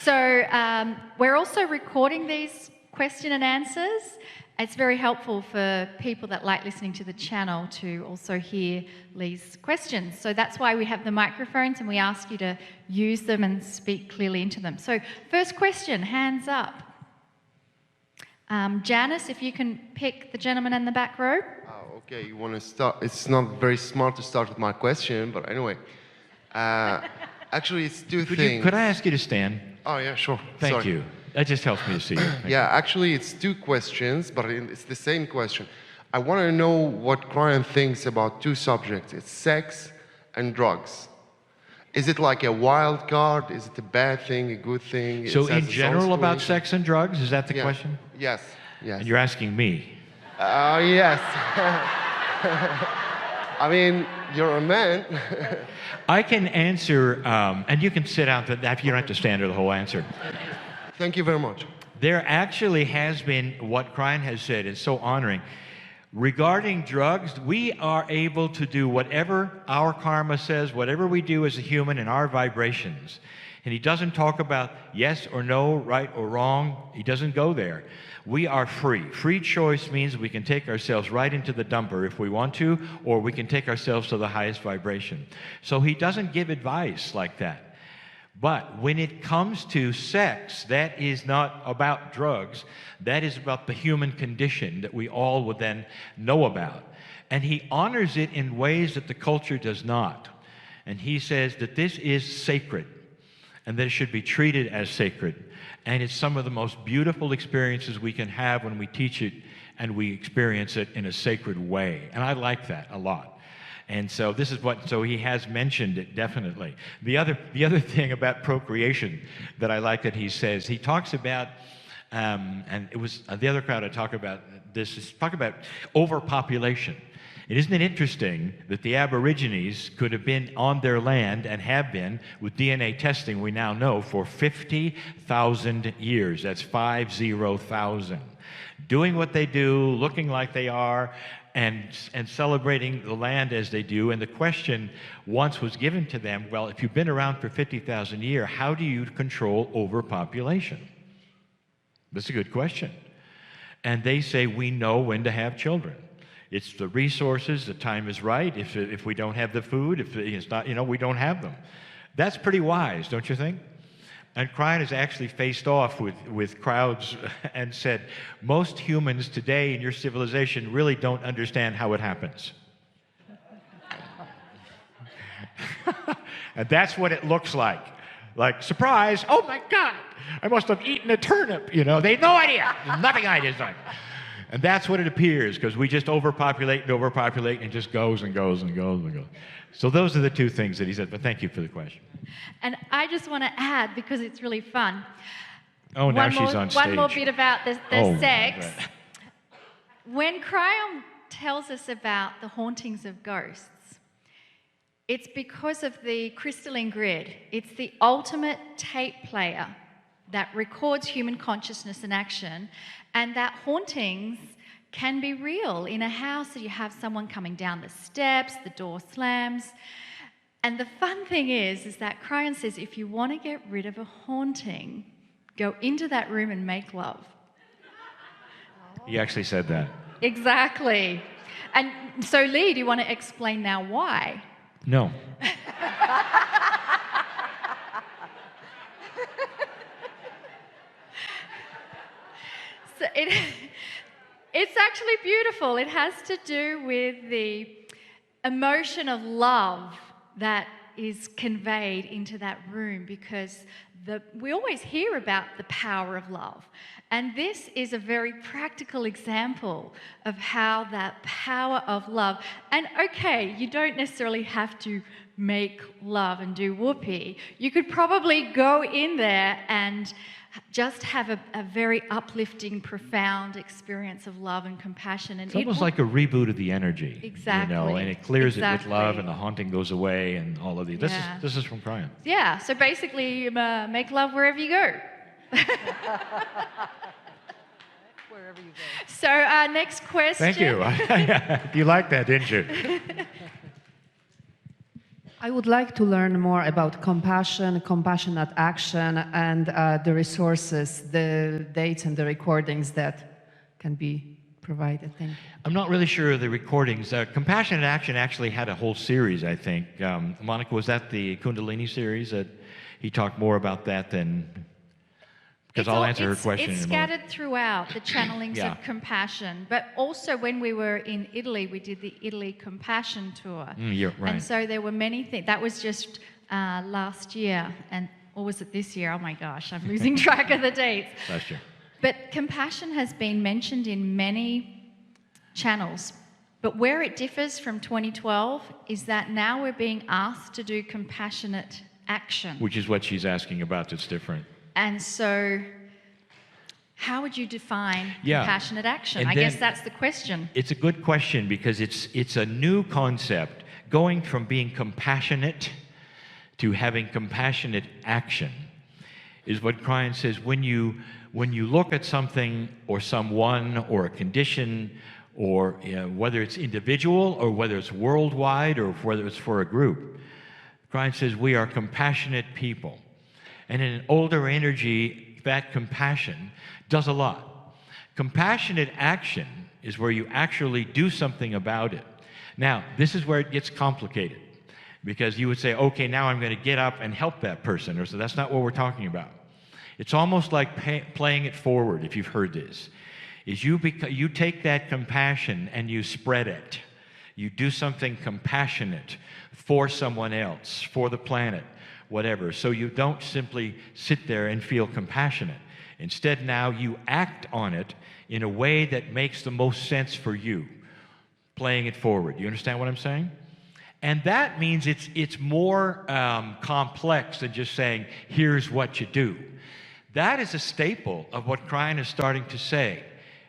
So we're also recording these question and answers. It's very helpful for people that like listening to the channel to also hear Lee's questions. So that's why we have the microphones and we ask you to use them and speak clearly into them. So first question, hands up. Janice, if you can pick the gentleman in the back row. Oh, okay, you want to start? It's not very smart to start with my question, but anyway. Actually, it's two things. Could I ask you to stand? Oh, yeah, sure. Thank you. That just helps me to see you. Yeah, actually, it's two questions, but it's the same question. I want to know what Brian thinks about two subjects. It's sex and drugs. Is it like a wild card? Is it a bad thing, a good thing? So in general about sex and drugs, is that the question? Yes, yes. And you're asking me? Yes. I mean, you're a man. I can answer, and you can sit down, you don't have to stand there the whole answer. Thank you very much. There actually has been, what Brian has said is so honoring. Regarding drugs, we are able to do whatever our karma says, whatever we do as a human in our vibrations. And he doesn't talk about yes or no, right or wrong. He doesn't go there. We are free. Free choice means we can take ourselves right into the dumper if we want to, or we can take ourselves to the highest vibration. So he doesn't give advice like that. But when it comes to sex, that is not about drugs. That is about the human condition that we all would then know about. And he honors it in ways that the culture does not. And he says that this is sacred and that it should be treated as sacred. And it's some of the most beautiful experiences we can have when we teach it and we experience it in a sacred way. And I like that a lot. And so this is what, so he has mentioned it definitely. The other thing about procreation that I like that he says, he talks about, and it was the other crowd I talk about this, is talk about overpopulation. Isn't it interesting that the Aborigines could have been on their land and have been, with DNA testing we now know, for 50,000 years. That's 50,000. Doing what they do, looking like they are, and celebrating the land as they do. And the question once was given to them, well, if you've been around for 50,000 years, how do you control overpopulation? That's a good question. And they say, we know when to have children. It's the resources, the time is right. If we don't have the food, if it's not, we don't have them. That's pretty wise, don't you think? And Krein has actually faced off with crowds and said, most humans today in your civilization really don't understand how it happens. And that's what it looks like. Like, surprise, oh my God, I must have eaten a turnip, They had no idea, nothing I designed. And that's what it appears, because we just overpopulate and overpopulate, and it just goes and goes and goes and goes. So those are the two things that he said, but thank you for the question. And I just want to add, because it's really fun. Oh, now she's on stage. One more bit about the sex. When Cryon tells us about the hauntings of ghosts, it's because of the crystalline grid. It's the ultimate tape player that records human consciousness and action, and that hauntings can be real. In a house, you have someone coming down the steps, the door slams. And the fun thing is that Cryon says, if you want to get rid of a haunting, go into that room and make love. He actually said that. Exactly. And so, Lee, do you want to explain now why? No. So it's actually beautiful. It has to do with the emotion of love that is conveyed into that room, because we always hear about the power of love. And this is a very practical example of how that power of love, and okay, you don't necessarily have to make love and do whoopee. You could probably go in there and just have a very uplifting, profound experience of love and compassion. And it's almost like a reboot of the energy. Exactly. And it clears it with love, and the haunting goes away, and all of these. Yeah. This is from Cryon. Yeah, so basically, make love wherever you go. Wherever you go. So, next question. Thank you. You liked that, didn't you? I would like to learn more about compassion, compassionate action, and the resources, the dates, and the recordings that can be provided. Thank you. I'm not really sure of the recordings. Compassionate Action actually had a whole series, I think. Monica, was that the Kundalini series that he talked more about that than... Because I'll answer her question It's in a moment. scattered throughout the channelings Yeah. of compassion, but also when we were in Italy, we did the Italy Compassion Tour. You're right. And so there were many things. That was just last year, or was it this year? Oh my gosh, I'm losing track of the dates. Last year. But compassion has been mentioned in many channels. But where it differs from 2012 is that now we're being asked to do compassionate action. Which is what she's asking about that's different. And so, how would you define compassionate action? And I guess then- that's the question. It's a good question because it's a new concept. Going from being compassionate to having compassionate action is what Krein says. When you look at something or someone or a condition, or whether it's individual or whether it's worldwide or whether it's for a group, Krein says we are compassionate people. And in an older energy, that compassion does a lot. Compassionate action is where you actually do something about it. Now, this is where it gets complicated, because you would say, okay, now I'm going to get up and help that person. Or so that's not what we're talking about. It's almost like playing it forward, if you've heard this. Is you take that compassion and you spread it. You do something compassionate for someone else, for the planet, whatever. So you don't simply sit there and feel compassionate. Instead, now you act on it in a way that makes the most sense for you, playing it forward. You understand what I'm saying? And that means it's more complex than just saying, here's what you do. That is a staple of what Krein is starting to say.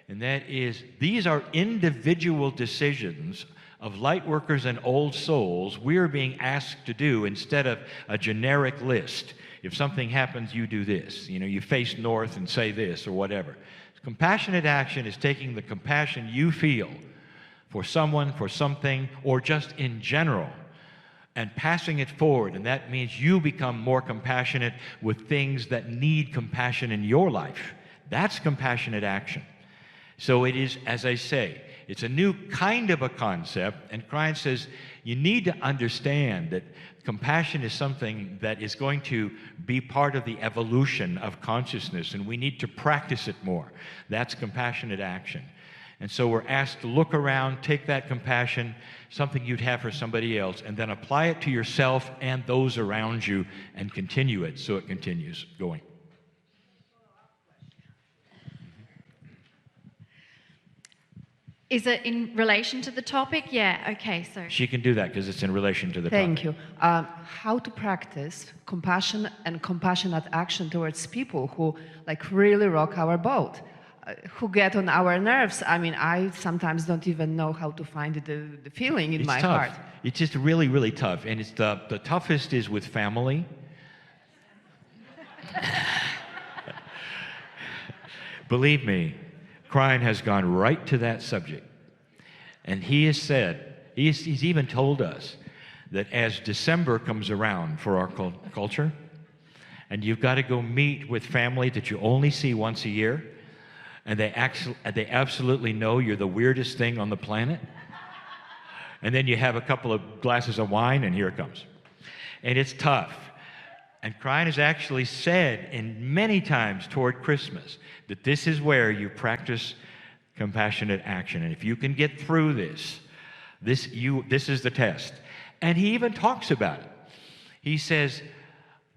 And that is, these are individual decisions of light workers and old souls we're being asked to do instead of a generic list. If something happens, you do this. You face north and say this or whatever. Compassionate action is taking the compassion you feel for someone, for something, or just in general, and passing it forward. And that means you become more compassionate with things that need compassion in your life. That's compassionate action. So it is, as I say, it's a new kind of a concept, and Krein says you need to understand that compassion is something that is going to be part of the evolution of consciousness, and we need to practice it more. That's compassionate action. And so we're asked to look around, take that compassion, something you'd have for somebody else, and then apply it to yourself and those around you and continue it so it continues going. Is it in relation to the topic? Yeah, okay, so. She can do that because it's in relation to the Thank topic. you. How to practice compassion and compassionate action towards people who really rock our boat, who get on our nerves. I mean, I sometimes don't even know how to find the feeling in my tough. heart. It's just really, really tough. And it's the toughest is with family. Believe me, Krein has gone right to that subject. And he has said, he's even told us that as December comes around for our culture, and you've got to go meet with family that you only see once a year, and they absolutely know you're the weirdest thing on the planet, and then you have a couple of glasses of wine, and here it comes. And it's tough. And Krein has actually said in many times toward Christmas that this is where you practice compassionate action. And if you can get through this is the test. And he even talks about it. He says,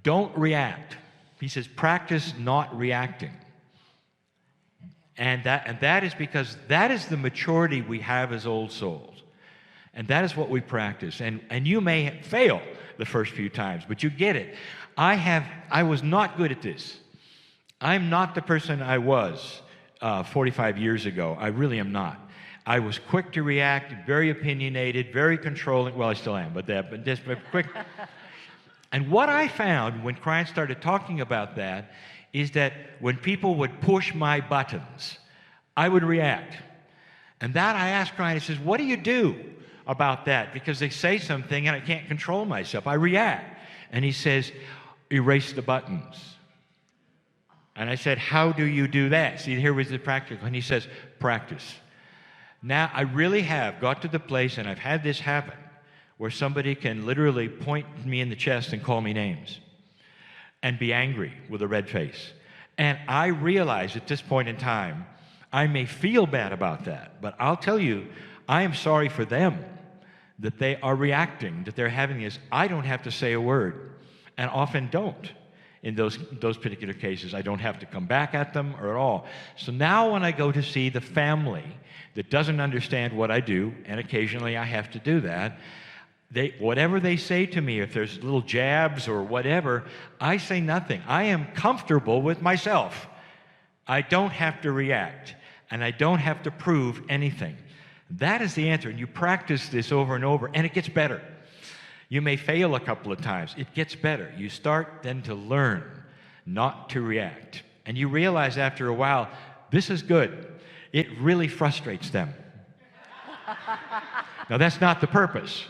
don't react. He says, practice not reacting. And that is because that is the maturity we have as old souls. And that is what we practice. And you may fail the first few times, but you get it. I was not good at this. I'm not the person I was 45 years ago. I really am not. I was quick to react, very opinionated, very controlling. Well, I still am, but just quick. And what I found when Krein started talking about that is that when people would push my buttons, I would react. And that I asked Krein, he says, what do you do? about that because they say something and I can't control myself. I react. And he says, erase the buttons. And I said, how do you do that? See, here was the practical. And he says, practice. Now, I really have got to the place, and I've had this happen, where somebody can literally point me in the chest and call me names and be angry with a red face. And I realize at this point in time, I may feel bad about that, but I'll tell you, I am sorry for them that they are reacting, that they're having this. I don't have to say a word, and often don't. In those particular cases, I don't have to come back at them or at all. So now when I go to see the family that doesn't understand what I do, and occasionally I have to do that, whatever they say to me, if there's little jabs or whatever, I say nothing. I am comfortable with myself. I don't have to react, and I don't have to prove anything. That is the answer, and you practice this over and over, and it gets better. You may fail a couple of times. It gets better. You start then to learn not to react. And you realize after a while, this is good. It really frustrates them. Now, that's not the purpose.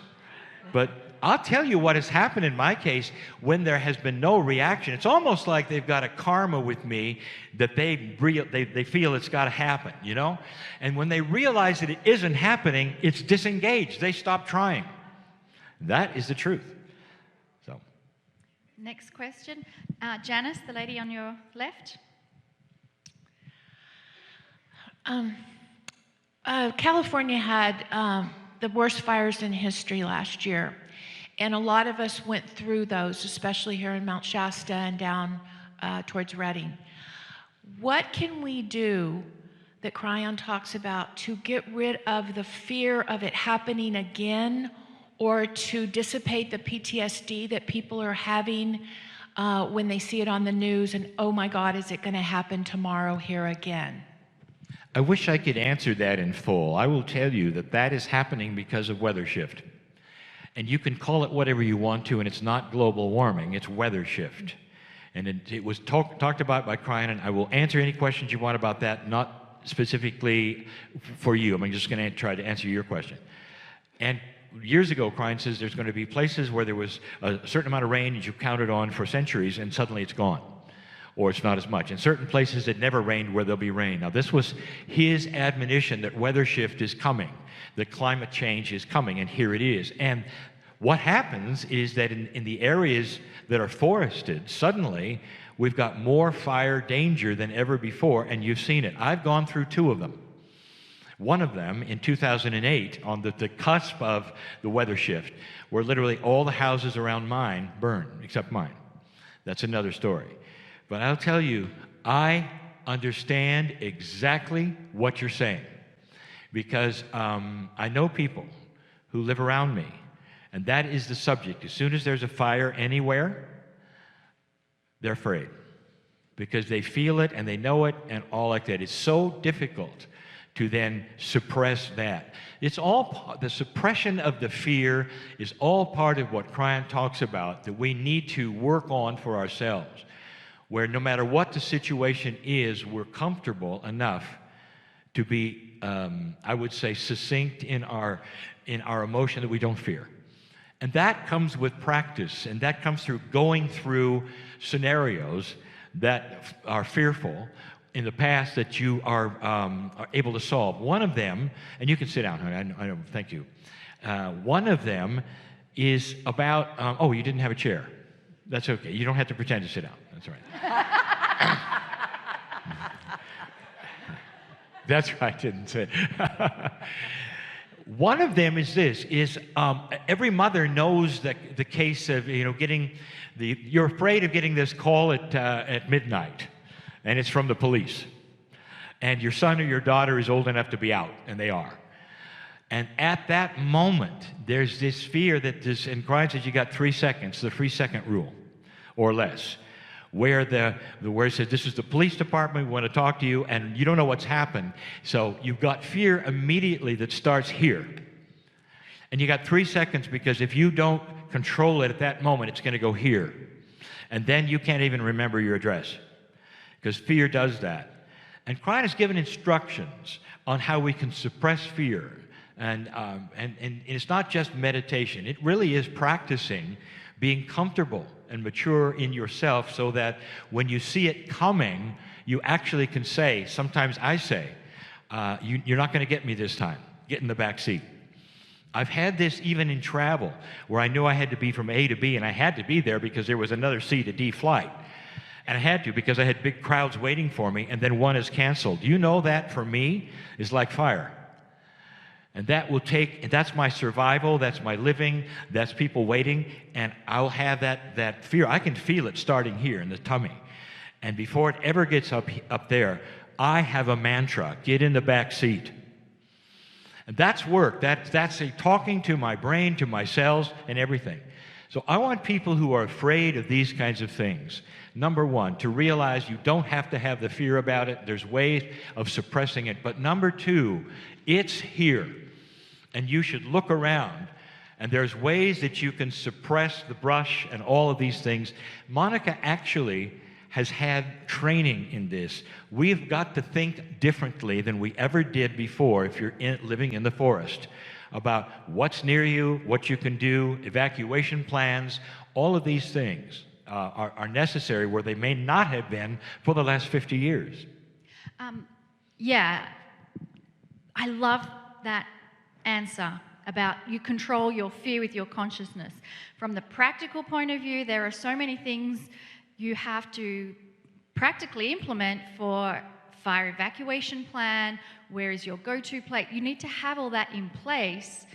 But I'll tell you what has happened in my case when there has been no reaction. It's almost like they've got a karma with me that they feel it's got to happen, you know? And when they realize that it isn't happening, it's disengaged. They stop trying. That is the truth. So, Next question. Janice, the lady on your left. California had the worst fires in history last year. And a lot of us went through those, especially here in Mount Shasta and down towards Redding. What can we do that Kryon talks about to get rid of the fear of it happening again, or to dissipate the PTSD that people are having when they see it on the news and, oh my God, is it going to happen tomorrow here again? I wish I could answer that in full. I will tell you that that is happening because of weather shift. And you can call it whatever you want to, and it's not global warming, it's weather shift. And it was talked about by Kryon, and I will answer any questions you want about that, not specifically for you. I'm just going to try to answer your question. And years ago, Kryon says there's going to be places where there was a certain amount of rain that you counted on for centuries, and suddenly it's gone, or it's not as much. In certain places it never rained where there'll be rain. Now, this was his admonition that weather shift is coming, that climate change is coming, and here it is. And what happens is that in the areas that are forested, suddenly we've got more fire danger than ever before, and you've seen it. I've gone through two of them. One of them in 2008, on the cusp of the weather shift, where literally all the houses around mine burned, except mine. That's another story. But I'll tell you, I understand exactly what you're saying, because I know people who live around me, and that is the subject. As soon as there's a fire anywhere, they're afraid, because they feel it and they know it and all like that. It's so difficult to then suppress that. It's all, the suppression of the fear is all part of what Kryon talks about, that we need to work on for ourselves, where no matter what the situation is, we're comfortable enough to be, I would say, succinct in our emotion that we don't fear. And that comes with practice, and that comes through going through scenarios that are fearful in the past that you are able to solve. One of them, and you can sit down, honey, I know, thank you. One of them is about, oh, you didn't have a chair. That's okay. You don't have to pretend to sit down. That's all right. That's right, I didn't say it. One of them is this, every mother knows that the case of, getting you're afraid of getting this call at midnight, and it's from the police. And your son or your daughter is old enough to be out, and they are. And at that moment, there's this fear that and Kryon says you got 3 seconds, the 3-second rule, or less, where where it says, this is the police department, we want to talk to you, and you don't know what's happened. So you've got fear immediately that starts here. And you got 3 seconds, because if you don't control it at that moment, it's going to go here. And then you can't even remember your address, because fear does that. And Kryon has given instructions on how we can suppress fear And it's not just meditation. It really is practicing being comfortable and mature in yourself so that when you see it coming, you actually can say, sometimes I say, you're not going to get me this time. Get in the back seat. I've had this even in travel, where I knew I had to be from A to B, and I had to be there because there was another C to D flight. And I had to because I had big crowds waiting for me, and then one is canceled. You know that for me is like fire. And that's my survival, that's my living, that's people waiting, and I'll have that fear. I can feel it starting here in the tummy. And before it ever gets up there, I have a mantra: get in the back seat. And that's work. That's a talking to my brain, to my cells, and everything. So I want people who are afraid of these kinds of things, number one, to realize you don't have to have the fear about it. There's ways of suppressing it. But number two, it's here. And you should look around. And there's ways that you can suppress the brush and all of these things. Monica actually has had training in this. We've got to think differently than we ever did before if you're living in the forest, about what's near you, what you can do, evacuation plans. All of these things are necessary where they may not have been for the last 50 years. Yeah, I love that answer about you control your fear with your consciousness. From the practical point of view, there are so many things you have to practically implement for fire evacuation plan. Where is your go-to place? You need to have all that in place.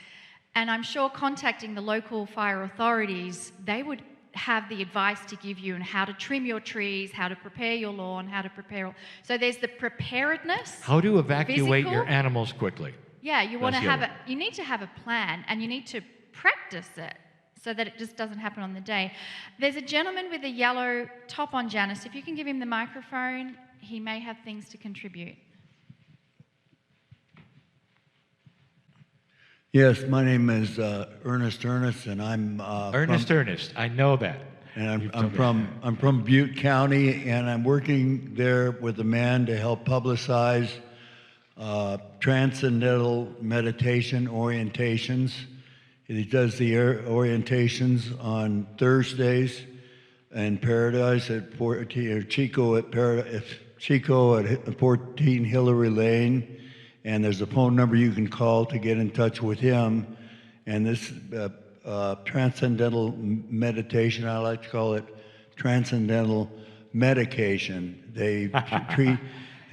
And I'm sure contacting the local fire authorities, they would have the advice to give you on how to trim your trees, how to prepare your lawn, how to prepare. So there's the preparedness. How to evacuate physical. your animals quickly. Yeah, you want to That's the have you need to have a plan, and you need to practice it so that it just doesn't happen on the day. There's a gentleman with a yellow top on, Janice. If you can give him the microphone, he may have things to contribute. Yes, my name is Ernest, and I'm Ernest, I know that. And I'm from Butte County, and I'm working there with a man to help publicize transcendental meditation orientations. He does the orientations on Thursdays in Paradise at 14, Chico at 14 Hillary Lane, and there's a phone number you can call to get in touch with him. And this transcendental meditation, I like to call it transcendental medication. They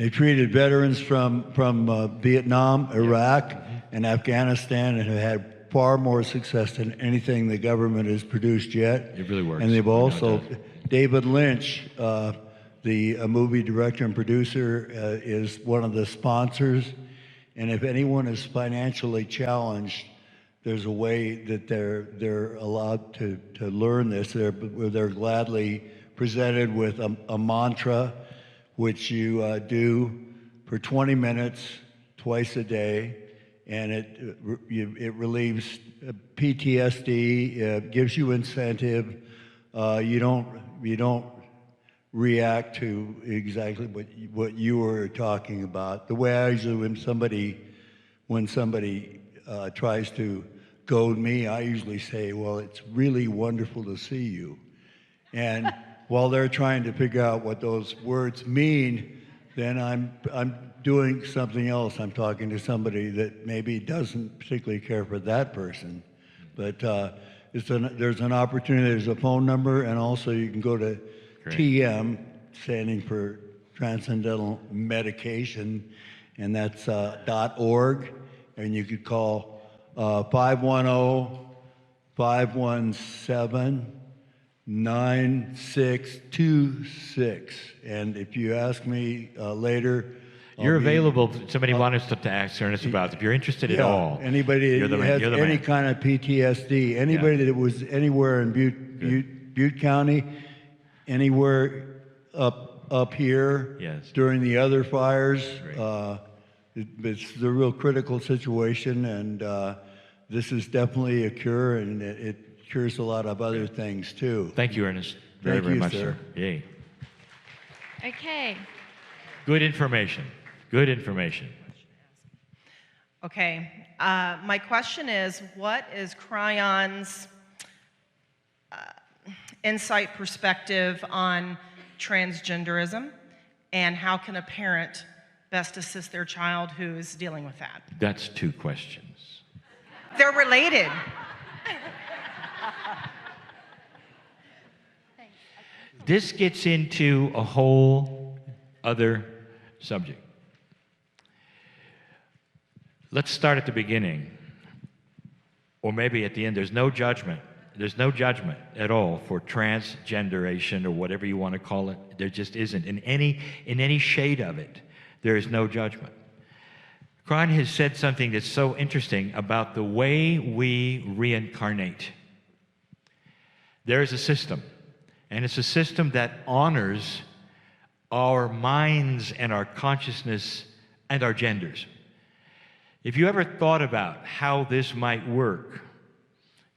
treated veterans from Vietnam, Iraq, and Afghanistan, and have had far more success than anything the government has produced yet. It really works. And they've also, David Lynch, the movie director and producer, is one of the sponsors. And if anyone is financially challenged, there's a way that they're allowed to learn this. They're gladly presented with a mantra, which you do for 20 minutes twice a day, and it relieves PTSD, gives you incentive. You don't react to exactly what you were talking about. The way I usually, when somebody tries to goad me, I usually say, well, it's really wonderful to see you. And while they're trying to figure out what those words mean, then I'm doing something else. I'm talking to somebody that maybe doesn't particularly care for that person. But there's an opportunity, there's a phone number, and also you can go to TM, standing for Transcendental Medication, and that's .org, and you could call 510-517-9626. And if you ask me later, you're available. Somebody wanted to ask Ernest about it. If you're interested at all, anybody that has any kind of PTSD, anybody that was anywhere in Butte County, anywhere up here during the other fires, it's a real critical situation, and this is definitely a cure, and it cures a lot of other things too. Thank you, Ernest, very much, sir. Yay. Okay. Good information. Good information. Okay. My question is, what is Cryon's insight perspective on transgenderism, and how can a parent best assist their child who is dealing with that? That's two questions. They're related. This gets into a whole other subject. Let's start at the beginning, or maybe at the end. There's no judgment. There's no judgment at all for transgenderation or whatever you want to call it. There just isn't. In any shade of it, there is no judgment. Cryon has said something that's so interesting about the way we reincarnate. There is a system, and it's a system that honors our minds and our consciousness and our genders. If you ever thought about how this might work,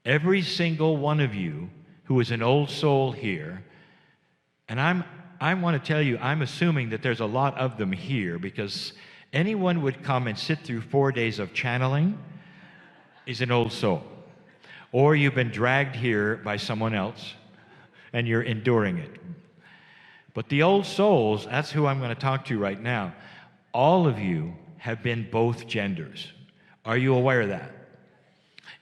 every single one of you who is an old soul here, and I want to tell you, I'm assuming that there's a lot of them here, because anyone would come and sit through 4 days of channeling is an old soul. Or you've been dragged here by someone else and you're enduring it. But the old souls, that's who I'm going to talk to right now. All of you have been both genders. Are you aware of that?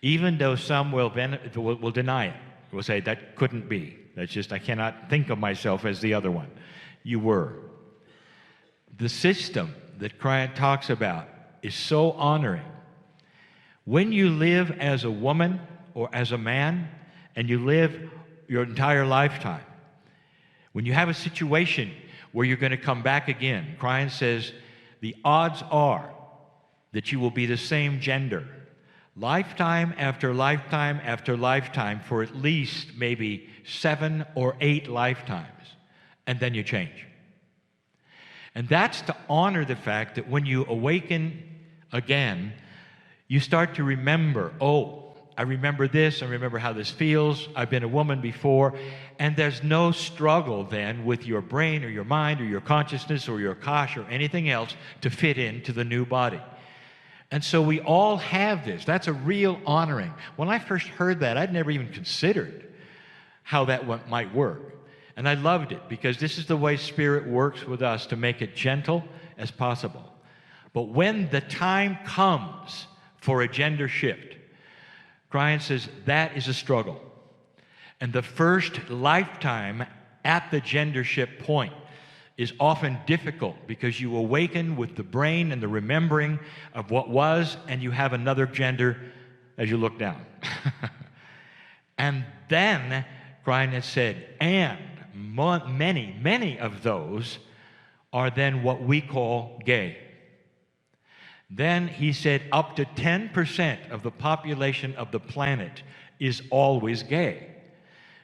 Even though some will deny it, will say that couldn't be. That's just, I cannot think of myself as the other one. You were. The system that Cryon talks about is so honoring. When you live as a woman or as a man, and you live your entire lifetime, when you have a situation where you're going to come back again, Cryon says the odds are that you will be the same gender lifetime after lifetime after lifetime for at least maybe 7 or 8 lifetimes, and then you change. And that's to honor the fact that when you awaken again, you start to remember, oh, I remember this, I remember how this feels, I've been a woman before, and there's no struggle then with your brain or your mind or your consciousness or your Akash or anything else to fit into the new body. And so we all have this. That's a real honoring. When I first heard that, I'd never even considered how that might work. And I loved it, because this is the way Spirit works with us, to make it gentle as possible. But when the time comes for a gender shift, Cryon says that is a struggle. And the first lifetime at the gender shift point is often difficult, because you awaken with the brain and the remembering of what was, and you have another gender as you look down. And then, Cryon has said, and many of those are then what we call gay. Then he said up to 10% of the population of the planet is always gay,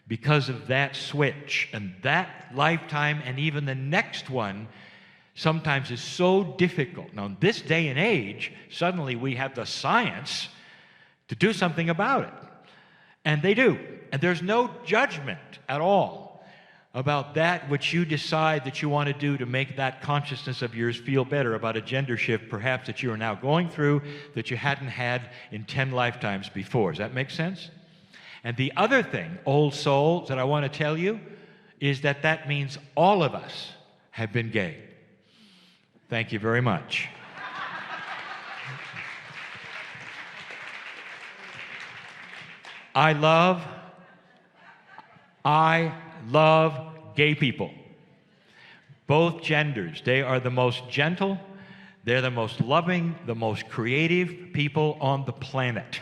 because of that switch. And that lifetime and even the next one sometimes is so difficult. Now, in this day and age, suddenly we have the science to do something about it. And they do. And there's no judgment at all about that which you decide that you want to do to make that consciousness of yours feel better about a gender shift, perhaps that you are now going through, that you hadn't had in 10 lifetimes before. Does that make sense? And the other thing, old souls, that I want to tell you is that that means all of us have been gay. Thank you very much. I love gay people. Both genders. They are the most gentle, they're the most loving, the most creative people on the planet.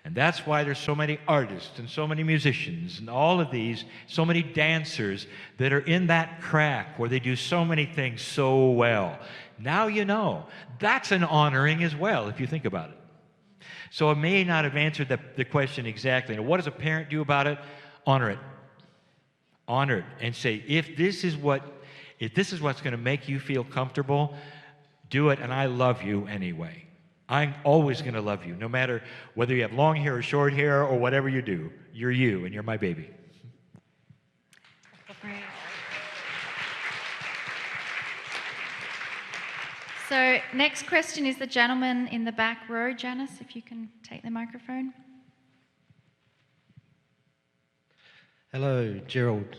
And that's why there's so many artists and so many musicians and all of these, so many dancers that are in that crack where they do so many things so well. Now you know. That's an honoring as well, if you think about it. So I may not have answered the question exactly. Now, what does a parent do about it? Honor it. Honor it and say, if this is what's going to make you feel comfortable, do it, and I love you anyway. I'm always going to love you, no matter whether you have long hair or short hair or whatever you do. You're you, and you're my baby. So next question is the gentleman in the back row. Janice, if you can take the microphone. Hello, Gerald.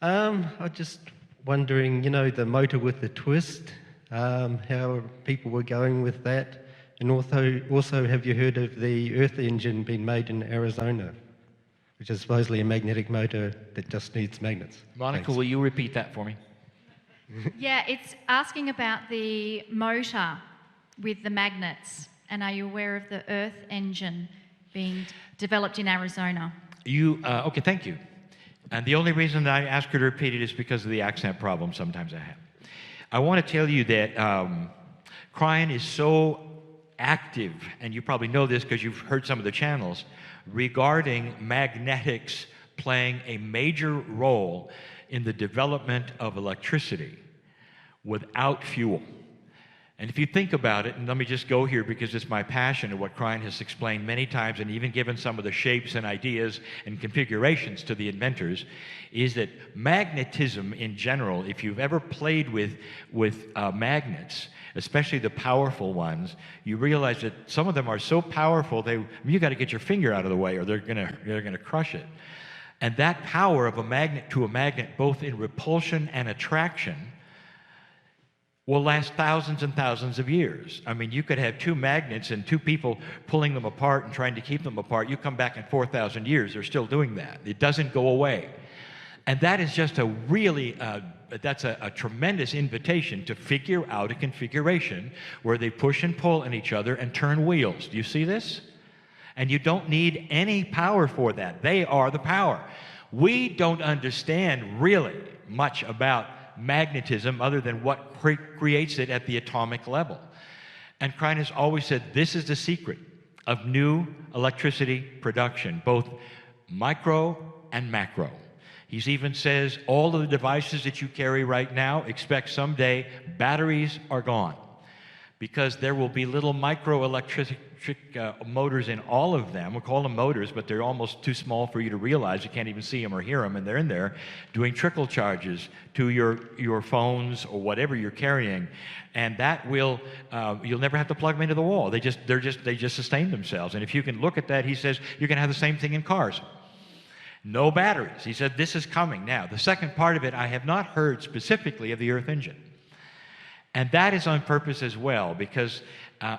I'm just wondering, you know, the motor with the twist, how people were going with that, and also have you heard of the Earth engine being made in Arizona, which is supposedly a magnetic motor that just needs magnets? Monica, Thanks. will you repeat that for me? Yeah, it's asking about the motor with the magnets. And are you aware of the Earth engine being developed in Arizona? Okay, thank you. And the only reason that I ask her to repeat it is because of the accent problem sometimes I have. I want to tell you that Cryan is so active, and you probably know this because you've heard some of the channels, regarding magnetics playing a major role in the development of electricity without fuel. And if you think about it, and let me just go here because it's my passion and what Cryan has explained many times and even given some of the shapes and ideas and configurations to the inventors, is that magnetism in general, if you've ever played with magnets, especially the powerful ones, you realize that some of them are so powerful, you got to get your finger out of the way or they're gonna crush it. And that power of a magnet to a magnet, both in repulsion and attraction, will last thousands and thousands of years. I mean, you could have two magnets and two people pulling them apart and trying to keep them apart. You come back in 4,000 years, they're still doing that. It doesn't go away. And that is just a really, that's a tremendous invitation to figure out a configuration where they push and pull on each other and turn wheels. Do you see this? And you don't need any power for that. They are the power. We don't understand really much about magnetism other than what creates it at the atomic level. And Cryan has always said this is the secret of new electricity production, both micro and macro. He even says all of the devices that you carry right now, expect someday batteries are gone, because there will be little microelectric motors in all of them. We call them motors, but they're almost too small for you to realize. You can't even see them or hear them, and they're in there doing trickle charges to your phones or whatever you're carrying. And that will, you'll never have to plug them into the wall. They just sustain themselves. And if you can look at that, he says, you're going to have the same thing in cars. No batteries. He said, this is coming. Now, the second part of it, I have not heard specifically of the Earth engine. And that is on purpose as well, because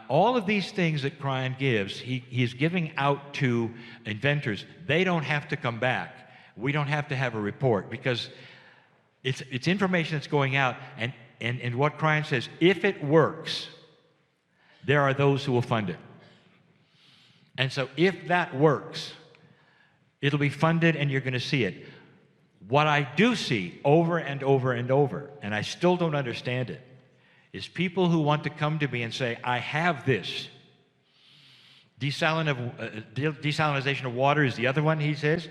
all of these things that Cryan gives, he's giving out to inventors. They don't have to come back. We don't have to have a report, because it's information that's going out. And what Cryan says, if it works, there are those who will fund it. And so if that works, it'll be funded and you're going to see it. What I do see over and over and over, and I still don't understand it, is people who want to come to me and say, I have this. Desalinization of water is the other one, he says.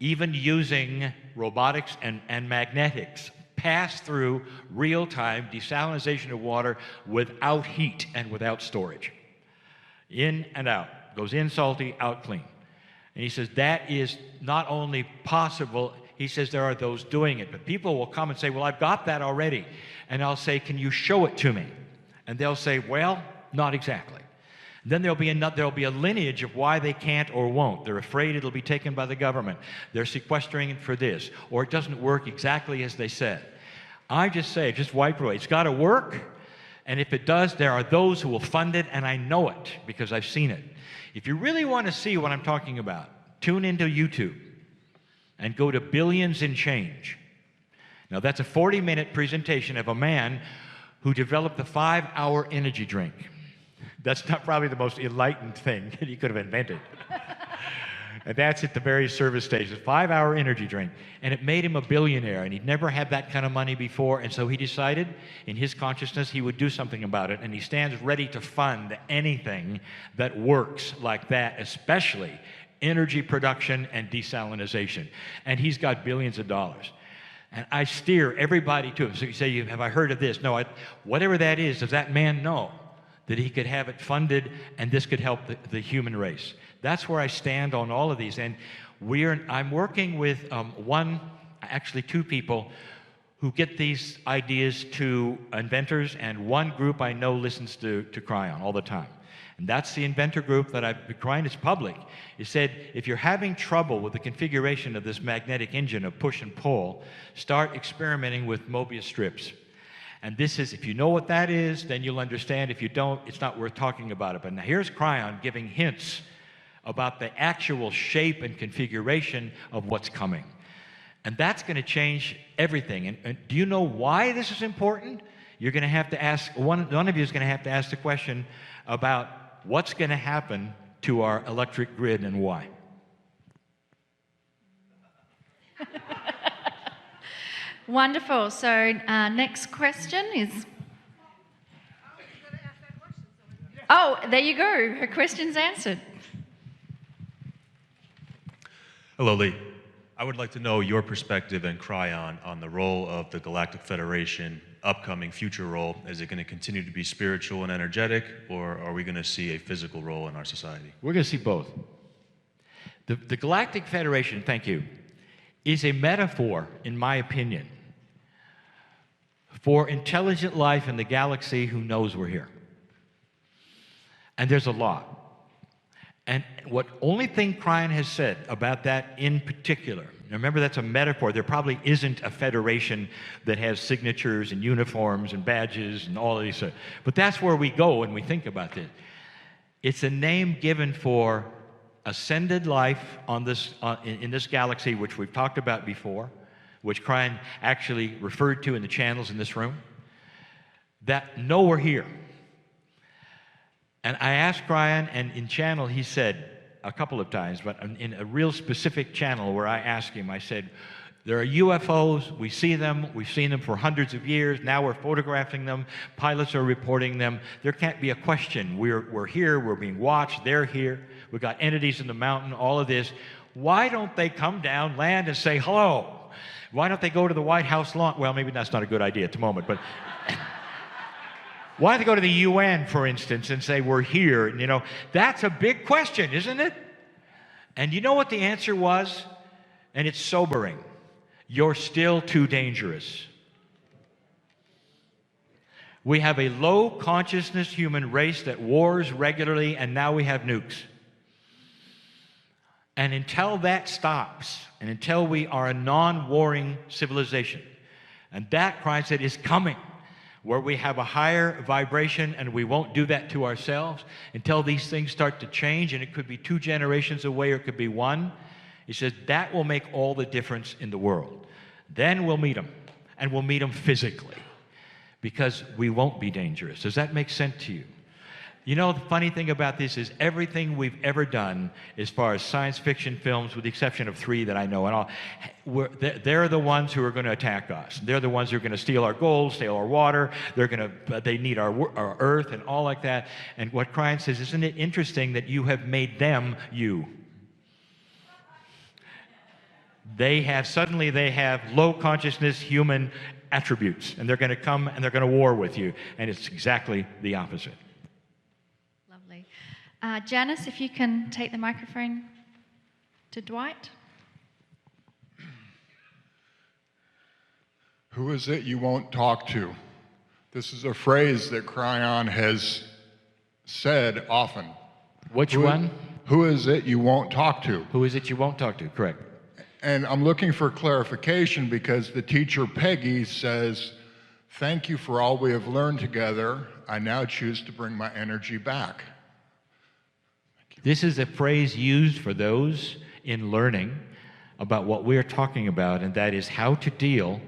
Even using robotics and magnetics, pass through real-time desalinization of water without heat and without storage. In and out. Goes in salty, out clean. And he says that is not only possible, he says there are those doing it. But people will come and say, well, I've got that already. And I'll say, can you show it to me? And they'll say, well, not exactly. Then there'll be a lineage of why they can't or won't. They're afraid it'll be taken by the government. They're sequestering it for this. Or it doesn't work exactly as they said. I just say, just wipe away. It's got to work. And if it does, there are those who will fund it, and I know it because I've seen it. If you really want to see what I'm talking about, tune into YouTube and go to Billions in Change. Now, that's a 40-minute presentation of a man who developed the 5-hour energy drink. That's not probably the most enlightened thing that he could have invented. And that's at the very service stage, a 5-hour energy drink. And it made him a billionaire, and he'd never had that kind of money before, and so he decided in his consciousness he would do something about it, and he stands ready to fund anything that works like that, especially energy production and desalinization. And he's got billions of dollars. And I steer everybody to him. So you say, have I heard of this? No, whatever that is, does that man know that he could have it funded and this could help the human race? That's where I stand on all of these. And I'm working with actually two people who get these ideas to inventors, and one group I know listens to Cryon all the time. And that's the inventor group that I've been crying. It's public. It said, if you're having trouble with the configuration of this magnetic engine of push and pull, start experimenting with Mobius strips. And this is, if you know what that is, then you'll understand. If you don't, it's not worth talking about it. But now here's Cryon giving hints about the actual shape and configuration of what's coming. And that's going to change everything. And do you know why this is important? You're going to have to ask, one of you is going to have to ask the question about what's going to happen to our electric grid and why. Wonderful. So next question is... Oh, there you go. Her question's answered. Hello, Lee. I would like to know your perspective and Cryon on the role of the Galactic Federation, upcoming future role. Is it going to continue to be spiritual and energetic, or are we going to see a physical role in our society? We're going to see both. The Galactic Federation, thank you, is a metaphor, in my opinion, for intelligent life in the galaxy who knows we're here. And there's a lot. And what only thing Cryon has said about that in particular, remember that's a metaphor, there probably isn't a federation that has signatures and uniforms and badges and all of these, but that's where we go when we think about this. It's a name given for ascended life on this, in this galaxy, which we've talked about before, which Cryon actually referred to in the channels in this room, that know we're here. And I asked Cryon, and in channel he said a couple of times, but in a real specific channel where I asked him, I said, there are UFOs, we see them, we've seen them for hundreds of years, now we're photographing them, pilots are reporting them, there can't be a question. We're here, we're being watched, they're here, we've got entities in the mountain, all of this. Why don't they come down, land, and say hello? Why don't they go to the White House lawn? Well, maybe that's not a good idea at the moment, but... Why don't they go to the UN, for instance, and say, we're here? And, you know, that's a big question, isn't it? And you know what the answer was? And it's sobering. You're still too dangerous. We have a low consciousness human race that wars regularly, and now we have nukes. And until that stops, and until we are a non-warring civilization, and that, Christ said, is coming, where we have a higher vibration, and we won't do that to ourselves until these things start to change, and it could be 2 generations away or it could be 1. He says that will make all the difference in the world. Then we'll meet them, and we'll meet them physically, because we won't be dangerous. Does that make sense to you? You know, the funny thing about this is everything we've ever done as far as science fiction films, with the exception of 3 that I know, and all, they're the ones who are going to attack us. They're the ones who are going to steal our gold, steal our water. They need our earth and all like that. And what Cryon says, isn't it interesting that you have made them you? Suddenly they have low consciousness human attributes, and they're going to come and they're going to war with you. And it's exactly the opposite. Janice, if you can take the microphone to Dwight. Who is it you won't talk to? This is a phrase that Cryon has said often. Which one? Who is it you won't talk to? Who is it you won't talk to? Correct. And I'm looking for clarification because the teacher Peggy says, "Thank you for all we have learned together. I now choose to bring my energy back." This is a phrase used for those in learning about what we're talking about, and that is how to deal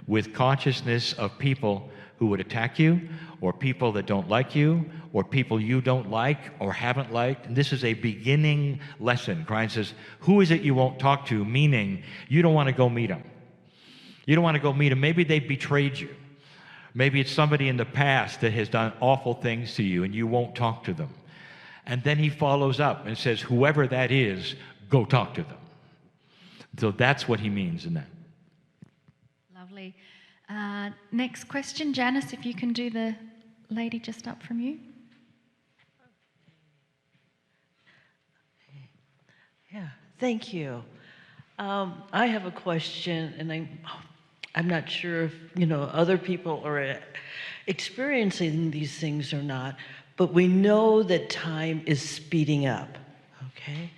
with consciousness of people who would attack you, or people that don't like you, or people you don't like or haven't liked. And this is a beginning lesson. Cryon says, who is it you won't talk to? Meaning, you don't want to go meet them. You don't want to go meet them. Maybe they betrayed you. Maybe it's somebody in the past that has done awful things to you, and you won't talk to them. And then he follows up and says, whoever that is, go talk to them. So that's what he means in that. Lovely. Next question, Janice, if you can do the lady just up from you. Yeah, thank you. I have a question, and I'm not sure if, other people are experiencing these things or not, but we know that time is speeding up, okay?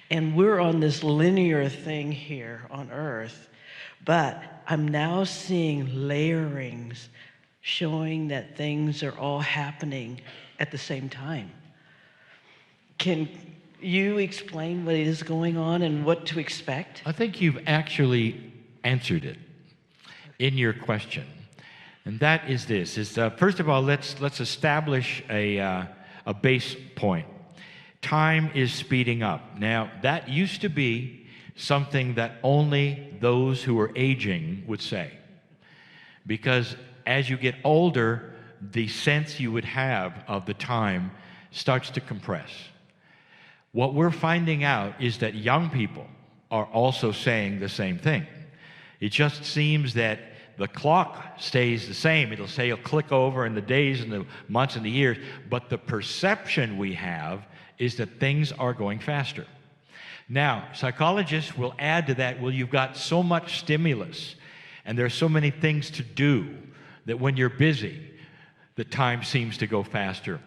And we're on this linear thing here on Earth, but I'm now seeing layerings showing that things are all happening at the same time. Can you explain what is going on and what to expect? I think you've actually answered it in your question. And that is this, first of all, let's establish a base point. Time is speeding up. Now, that used to be something that only those who are aging would say. Because as you get older, the sense you would have of the time starts to compress. What we're finding out is that young people are also saying the same thing. It just seems that the clock stays the same. It'll say it'll click over in the days and the months and the years, but the perception we have is that things are going faster. Now, psychologists will add to that, well, you've got so much stimulus and there's so many things to do that when you're busy, the time seems to go faster.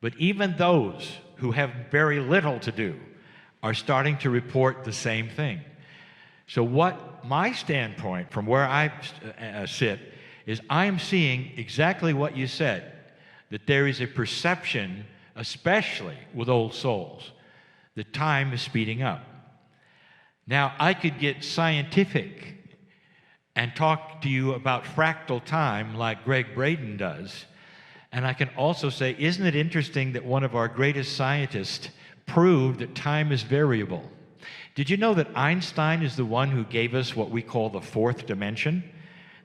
But even those who have very little to do are starting to report the same thing. So what my standpoint from where I sit is I am seeing exactly what you said, that there is a perception, especially with old souls, that time is speeding up. Now, I could get scientific and talk to you about fractal time like Greg Braden does, and I can also say, isn't it interesting that one of our greatest scientists proved that time is variable? Did you know that Einstein is the one who gave us what we call the fourth dimension?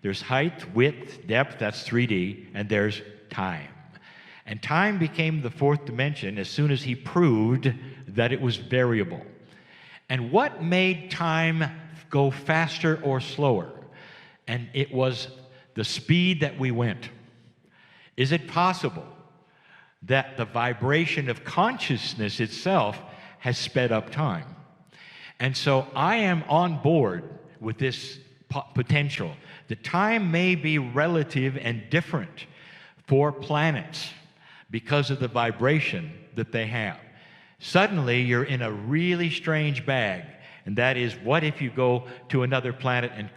There's height, width, depth, that's 3D, and there's time. And time became the fourth dimension as soon as he proved that it was variable. And what made time go faster or slower? And it was the speed that we went. Is it possible that the vibration of consciousness itself has sped up time? And so I am on board with this potential. The time may be relative and different for planets because of the vibration that they have. Suddenly, you're in a really strange bag, and that is, what if you go to another planet and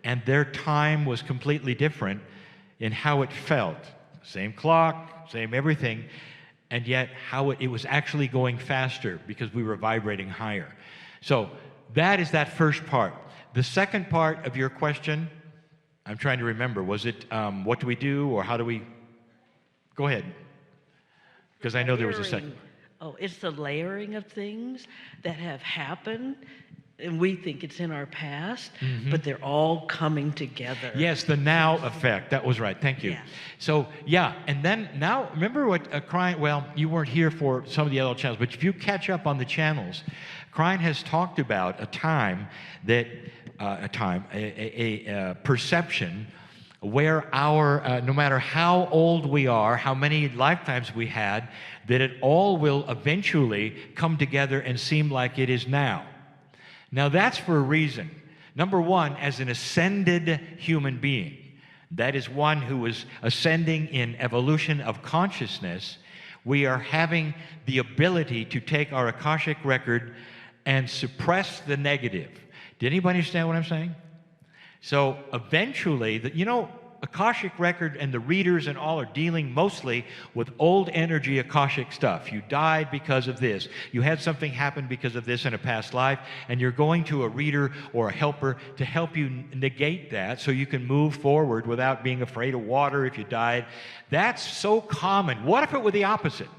and their time was completely different in how it felt? Same clock, same everything, and yet how it was actually going faster because we were vibrating higher. So that is that first part. The second part of your question, I'm trying to remember, was it what do we do or how do we? Go ahead, because I know there was a second. Oh, it's the layering of things that have happened, and we think it's in our past, but they're all coming together. Yes, the now effect. That was right. Thank you. Yeah. So, yeah, and then now, remember what well, you weren't here for some of the other channels, but if you catch up on the channels, Krein has talked about a time that, a perception where our, no matter how old we are, how many lifetimes we had, that it all will eventually come together and seem like it is now. Now that's for a reason. Number one, as an ascended human being, that is one who is ascending in evolution of consciousness, we are having the ability to take our Akashic record and suppress the negative. Did anybody understand what I'm saying? So eventually, Akashic record and the readers and all are dealing mostly with old energy Akashic stuff. You died because of this. You had something happen because of this in a past life, and you're going to a reader or a helper to help you negate that so you can move forward without being afraid of water if you died. That's so common. What if it were the opposite?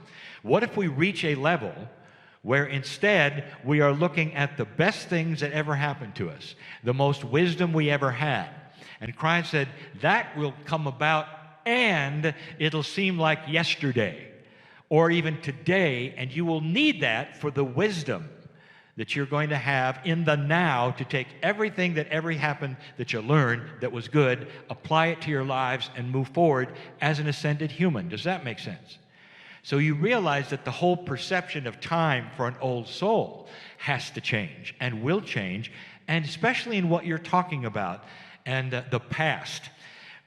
What if we reach a level where instead we are looking at the best things that ever happened to us, the most wisdom we ever had? And Christ said, that will come about and it'll seem like yesterday or even today, and you will need that for the wisdom that you're going to have in the now to take everything that ever happened that you learned that was good, apply it to your lives, and move forward as an ascended human. Does that make sense? So you realize that the whole perception of time for an old soul has to change and will change, and especially in what you're talking about. and the past.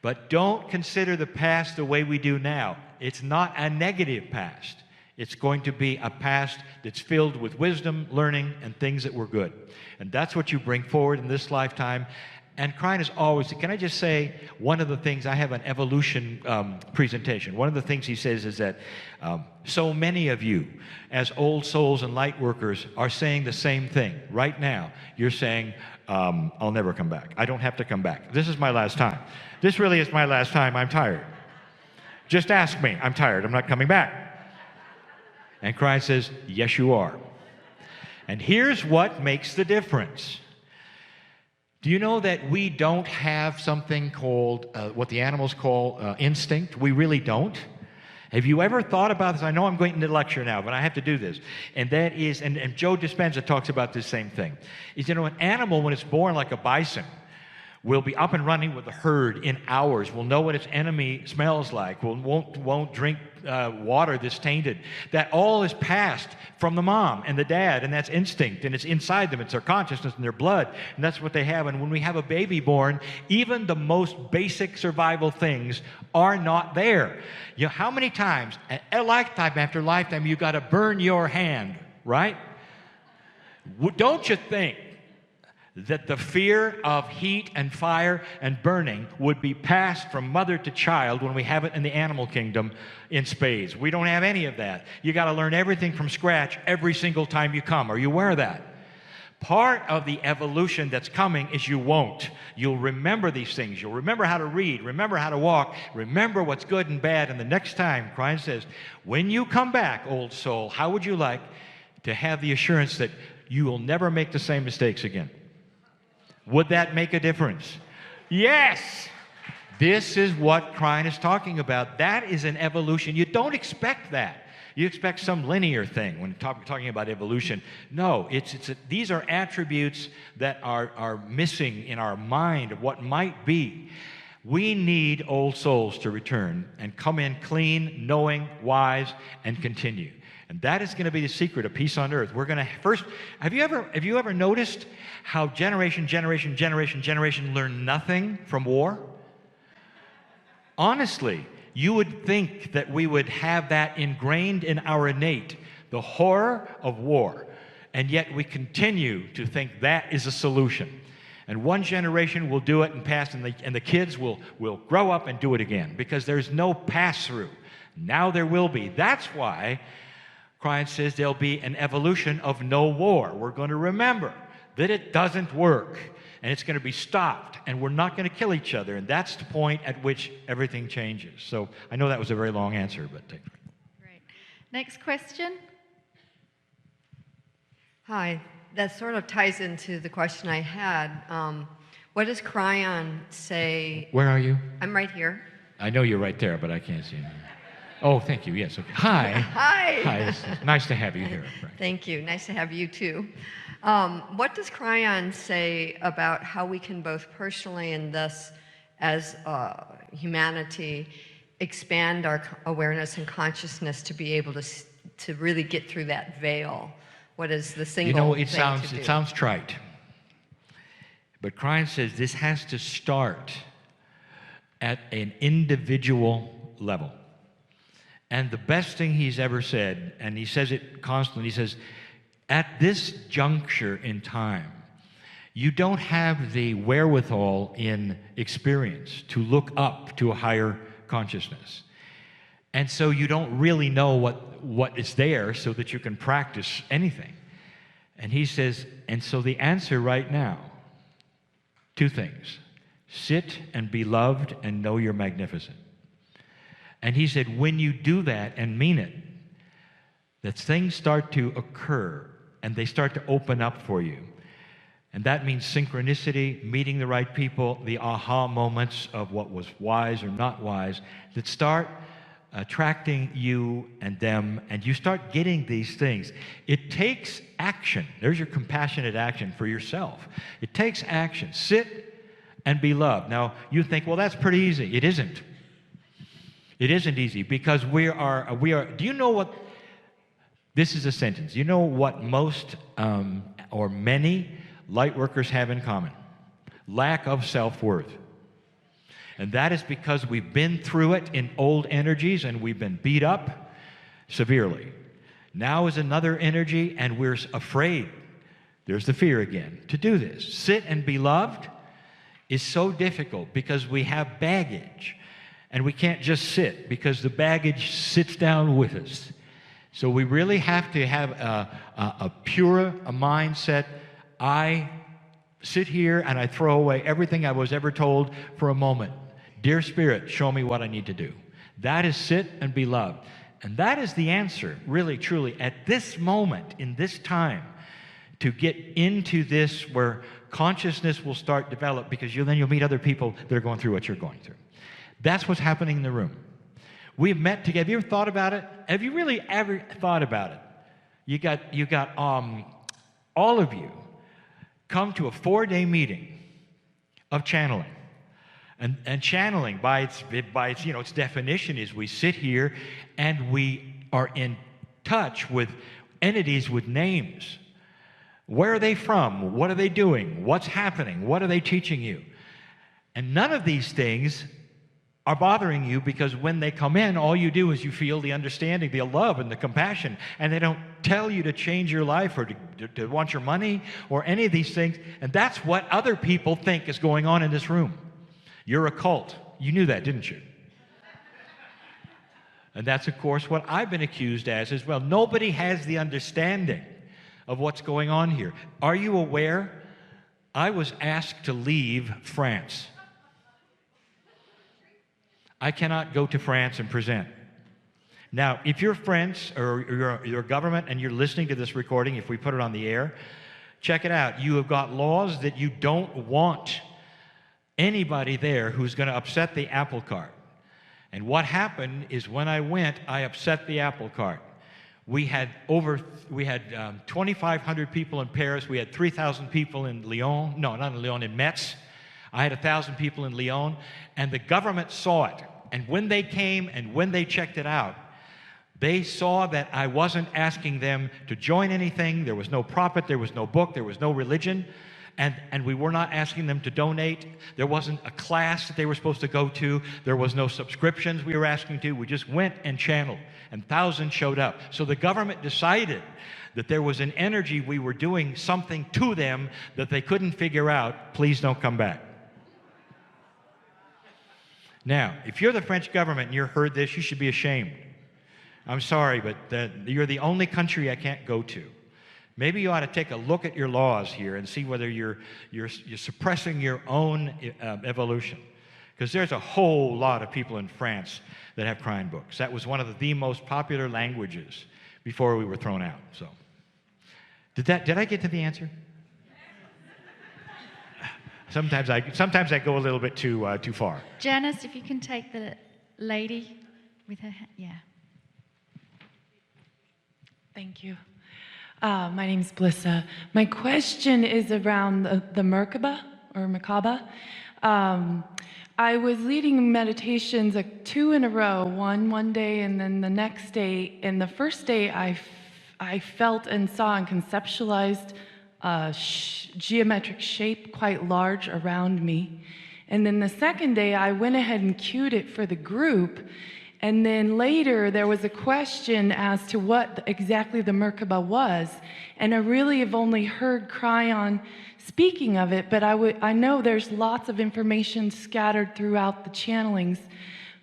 But don't consider the past the way we do now. It's not a negative past. It's going to be a past that's filled with wisdom, learning, and things that were good. And that's what you bring forward in this lifetime. And Krein is always, can I just say, one of the things, I have an evolution presentation. One of the things he says is that so many of you, as old souls and light workers, are saying the same thing. Right now, you're saying, I'll never come back. I don't have to come back. This is my last time. This really is my last time. I'm tired. Just ask me. I'm tired. I'm not coming back. And Krein says, yes, you are. And here's what makes the difference. Do you know that we don't have something called, what the animals call instinct? We really don't. Have you ever thought about this? I know I'm going into lecture now, but I have to do this. And that is, and Joe Dispenza talks about this same thing, is, you know, an animal, when it's born like a bison, will be up and running with the herd in hours, will know what its enemy smells like, won't drink water that's tainted. That all is passed from the mom and the dad, and that's instinct, and it's inside them. It's their consciousness and their blood, and that's what they have. And when we have a baby born, even the most basic survival things are not there. You know, how many times, lifetime after lifetime, you got to burn your hand, right? Don't you think that the fear of heat and fire and burning would be passed from mother to child when we have it in the animal kingdom in spades? We don't have any of that. You got to learn everything from scratch every single time you come. Are you aware of that? Part of the evolution that's coming is you won't. You'll remember these things. You'll remember how to read, remember how to walk, remember what's good and bad. And the next time, Krein says, when you come back, old soul, how would you like to have the assurance that you will never make the same mistakes again? Would that make a difference? Yes! This is what Krein is talking about. That is an evolution. You don't expect that. You expect some linear thing when talking about evolution. No, these are attributes that are missing in our mind of what might be. We need old souls to return and come in clean, knowing, wise, and continue. And that is going to be the secret of peace on earth. We're going to first, have you ever noticed how generation learn nothing from war? Honestly, you would think that we would have that ingrained in our innate, the horror of war, and yet we continue to think that is a solution. And one generation will do it and pass, and the kids will grow up and do it again, because there's no pass-through. Now there will be. That's why Krein says there'll be an evolution of no war. We're going to remember that it doesn't work, and it's going to be stopped, and we're not going to kill each other, and that's the point at which everything changes. So I know that was a very long answer, but take it. Great. Next question. Hi. That sort of ties into the question I had. What does Krein say? Where are you? I'm right here. I know you're right there, but I can't see you. Oh, thank you. Yes. Okay. Hi. Hi. Hi. It's nice to have you here. Right. Thank you. Nice to have you too. What does Krein say about how we can both personally and thus as humanity expand our awareness and consciousness to be able to really get through that veil? What is the single thing to do? It sounds trite. But Krein says this has to start at an individual level. And the best thing he's ever said, and he says it constantly, he says, at this juncture in time, you don't have the wherewithal in experience to look up to a higher consciousness. And so you don't really know what is there so that you can practice anything. And he says, and so the answer right now, two things. Sit and be loved and know you're magnificent. And he said, when you do that and mean it, that things start to occur and they start to open up for you. And that means synchronicity, meeting the right people, the aha moments of what was wise or not wise, that start attracting you and them, and you start getting these things. It takes action. There's your compassionate action for yourself. It takes action. Sit and be loved. Now, you think, well, that's pretty easy. It isn't. It isn't easy, because we are, do you know what, this is a sentence. You know what most or many light workers have in common? lack of self-worth. And that is because we've been through it in old energies and we've been beat up severely. Now is another energy and we're afraid. There's the fear again to do this. Sit and be loved is so difficult because we have baggage and we can't just sit because the baggage sits down with us. So we really have to have a pure mindset. I sit here and I throw away everything I was ever told for a moment. Dear Spirit, show me what I need to do. That is sit and be loved. And that is the answer, really, truly, at this moment, in this time, to get into this where consciousness will start develop because then you'll meet other people that are going through what you're going through. That's what's happening in the room. We've met together. Have you ever thought about it? Have you really ever thought about it? You got all of you come to a 4-day meeting of channeling. And channeling, by its its definition, is we sit here and we are in touch with entities with names. Where are they from? What are they doing? What's happening? What are they teaching you? And none of these things are bothering you because when they come in, all you do is you feel the understanding, the love, and the compassion. And they don't tell you to change your life or to want your money or any of these things. And that's what other people think is going on in this room. You're a cult. You knew that, didn't you? And that's, of course, what I've been accused as well. Nobody has the understanding of what's going on here. Are you aware? I was asked to leave France. I cannot go to France and present. Now, if you're French or your government and you're listening to this recording, if we put it on the air, check it out. You have got laws that you don't want anybody there who's going to upset the apple cart. And what happened is when I went, I upset the apple cart. We had 2,500 people in Paris. We had 3,000 people in Lyon. No, not in Lyon, in Metz. I had 1,000 people in Lyon. And the government saw it. And when they came and when they checked it out, they saw that I wasn't asking them to join anything. There was no prophet. There was no book. There was no religion. And we were not asking them to donate. There wasn't a class that they were supposed to go to. There was no subscriptions we were asking to. We just went and channeled, and thousands showed up. So the government decided that there was an energy we were doing something to them that they couldn't figure out. Please don't come back. Now, if you're the French government and you heard this, you should be ashamed. I'm sorry, but you're the only country I can't go to. Maybe you ought to take a look at your laws here and see whether you're suppressing your own evolution. Because there's a whole lot of people in France that have crying books. That was one of the most popular languages before we were thrown out. So, did I get to the answer? Sometimes I go a little bit too far. Janice, if you can take the lady with her hand. Yeah. Thank you. My name's Blissa. My question is around the Merkaba or Merkaba. I was leading meditations 2 in a row, one day and then the next day. And the first day I felt and saw and conceptualized a geometric shape quite large around me. And then the second day I went ahead and cued it for the group. And then later, there was a question as to what exactly the Merkaba was. And I really have only heard Cryon speaking of it, but I know there's lots of information scattered throughout the channelings.